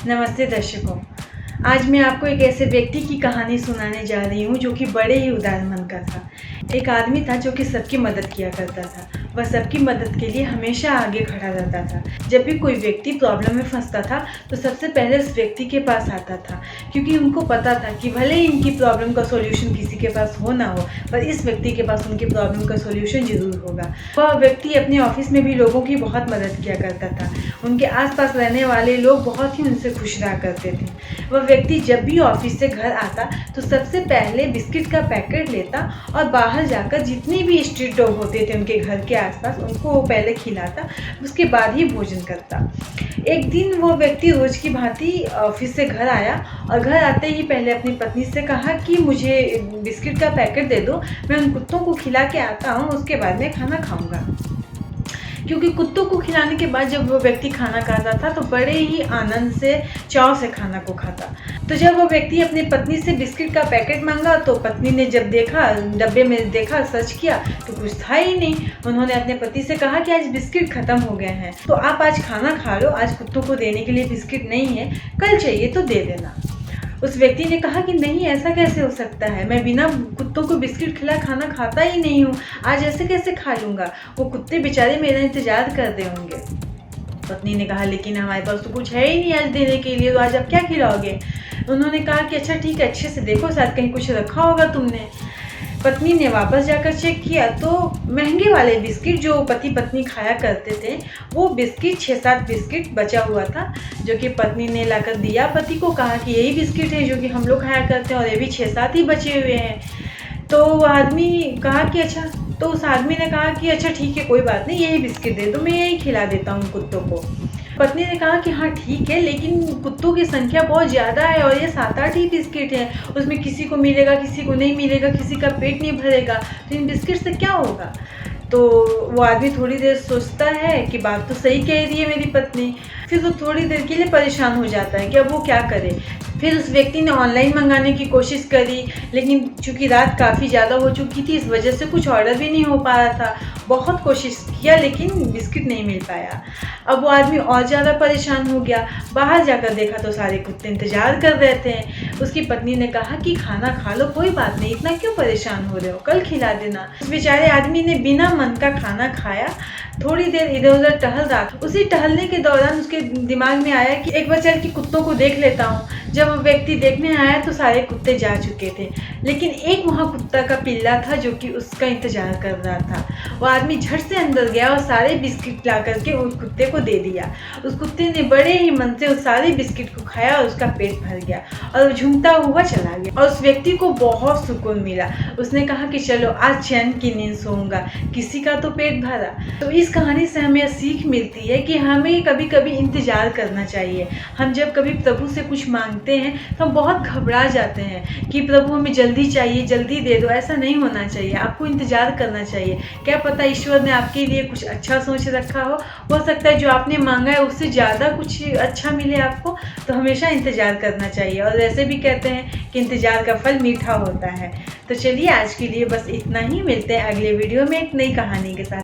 नमस्ते दर्शकों। आज मैं आपको एक ऐसे व्यक्ति की कहानी सुनाने जा रही हूँ जो कि बड़े ही उदार मन का था। एक आदमी था जो कि सबकी मदद किया करता था। वह सबकी मदद के लिए हमेशा आगे खड़ा रहता था। जब भी कोई व्यक्ति प्रॉब्लम में फंसता था तो सबसे पहले उस व्यक्ति के पास आता था, क्योंकि उनको पता था कि भले ही इनकी प्रॉब्लम का सॉल्यूशन किसी के पास हो ना हो, पर इस व्यक्ति के पास उनकी प्रॉब्लम का सॉल्यूशन जरूर होगा। वह व्यक्ति अपने ऑफिस में भी लोगों की बहुत मदद किया करता था। उनके आसपास रहने वाले लोग बहुत ही उनसे खुश रहा करते थे। वह व्यक्ति जब भी ऑफिस से घर आता तो सबसे पहले बिस्किट का पैकेट लेता और बाहर जाकर जितने भी स्ट्रीट डॉग होते थे उनके घर के आसपास उनको वो पहले खिलाता, उसके बाद ही भोजन करता। एक दिन वो व्यक्ति रोज की भांति ऑफिस से घर आया और घर आते ही पहले अपनी पत्नी से कहा कि मुझे बिस्किट का पैकेट दे दो, मैं उन कुत्तों को खिला के आता हूँ, उसके बाद मैं खाना खाऊंगा। क्योंकि कुत्तों को खिलाने के बाद जब वो व्यक्ति खाना खाता था तो बड़े ही आनंद से चाव से खाना को खाता। तो जब वो व्यक्ति अपनी पत्नी से बिस्किट का पैकेट मांगा तो पत्नी ने जब देखा, डब्बे में देखा, सर्च किया तो कुछ था ही नहीं। उन्होंने अपने पति से कहा कि आज बिस्किट खत्म हो गए हैं, तो आप आज खाना खा लो, आज कुत्तों को देने के लिए बिस्किट नहीं है, कल चाहिए तो दे देना। उस व्यक्ति ने कहा कि नहीं, ऐसा कैसे हो सकता है, मैं बिना कुत्तों को बिस्किट खिला खाना खाता ही नहीं हूँ, आज ऐसे कैसे खा लूँगा, वो कुत्ते बेचारे मेरा इंतजार कर रहे होंगे। पत्नी ने कहा लेकिन हमारे पास तो कुछ है ही नहीं आज देने के लिए, तो आज आप क्या खिलाओगे। उन्होंने कहा कि अच्छा ठीक है, अच्छे से देखो, शायद कहीं कुछ रखा होगा तुमने। पत्नी ने वापस जाकर चेक किया तो महंगे वाले बिस्किट जो पति पत्नी खाया करते थे वो बिस्किट 6-7 बिस्किट बचा हुआ था, जो कि पत्नी ने लाकर दिया पति को। कहा कि यही बिस्किट है जो कि हम लोग खाया करते हैं और ये भी 6-7 ही बचे हुए हैं। तो वो आदमी कहा कि अच्छा, तो उस आदमी ने कहा कि अच्छा ठीक है, कोई बात नहीं, यही बिस्किट दे दो, मैं यही खिला देता हूँ कुत्तों को। पत्नी ने कहा कि हाँ ठीक है, लेकिन कुत्तों की संख्या बहुत ज़्यादा है और ये 7-8 ही बिस्किट हैं, उसमें किसी को मिलेगा, किसी को नहीं मिलेगा, किसी का पेट नहीं भरेगा, तो इन बिस्किट से क्या होगा। तो वो आदमी थोड़ी देर सोचता है कि बात तो सही कह रही है मेरी पत्नी, फिर वो थोड़ी देर के लिए परेशान हो जाता है कि अब वो क्या करे। फिर उस व्यक्ति ने ऑनलाइन मंगाने की कोशिश करी, लेकिन चूंकि रात काफ़ी ज़्यादा हो चुकी थी इस वजह से कुछ ऑर्डर भी नहीं हो पा रहा था। बहुत कोशिश किया लेकिन बिस्किट नहीं मिल पाया। अब वो आदमी और ज़्यादा परेशान हो गया। बाहर जाकर देखा तो सारे कुत्ते इंतज़ार कर रहे थे। उसकी पत्नी ने कहा कि खाना खा लो, कोई बात नहीं, इतना क्यों परेशान हो रहे हो, कल खिला देना। उस बेचारे आदमी ने बिना मन का खाना खाया, थोड़ी देर इधर उधर टहल रहा था। उसी टहलने के दौरान उसके दिमाग में आया कि एक बार चल के कुत्तों को देख लेता हूँ। जब वो व्यक्ति देखने आया तो सारे कुत्ते जा चुके थे, लेकिन एक वहाँ कुत्ता का पिल्ला था जो कि उसका इंतजार कर रहा था। वो आदमी झट से अंदर गया और सारे बिस्किट ला करके उस कुत्ते को दे दिया। उस कुत्ते ने बड़े ही मन से उस सारे बिस्किट को खाया और उसका पेट भर गया और वो झूमता हुआ चला गया और उस व्यक्ति को बहुत सुकून मिला। उसने कहा कि चलो आज चैन की नींद सोऊंगा, किसी का तो पेट भरा। तो इस कहानी से हमें सीख मिलती है कि हमें कभी कभी इंतजार करना चाहिए। हम जब कभी प्रभु से कुछ मांगते हैं तो हम बहुत घबरा जाते हैं कि प्रभु हमें जल्दी चाहिए, जल्दी दे दो। ऐसा नहीं होना चाहिए, आपको इंतजार करना चाहिए। क्या पता ईश्वर ने आपके लिए कुछ अच्छा सोच रखा हो सकता है जो आपने मांगा है उससे ज़्यादा कुछ अच्छा मिले आपको। तो हमेशा इंतजार करना चाहिए और वैसे भी कहते हैं कि इंतजार का फल मीठा होता है। तो चलिए आज के लिए बस इतना ही, मिलते हैं अगले वीडियो में एक नई कहानी के साथ।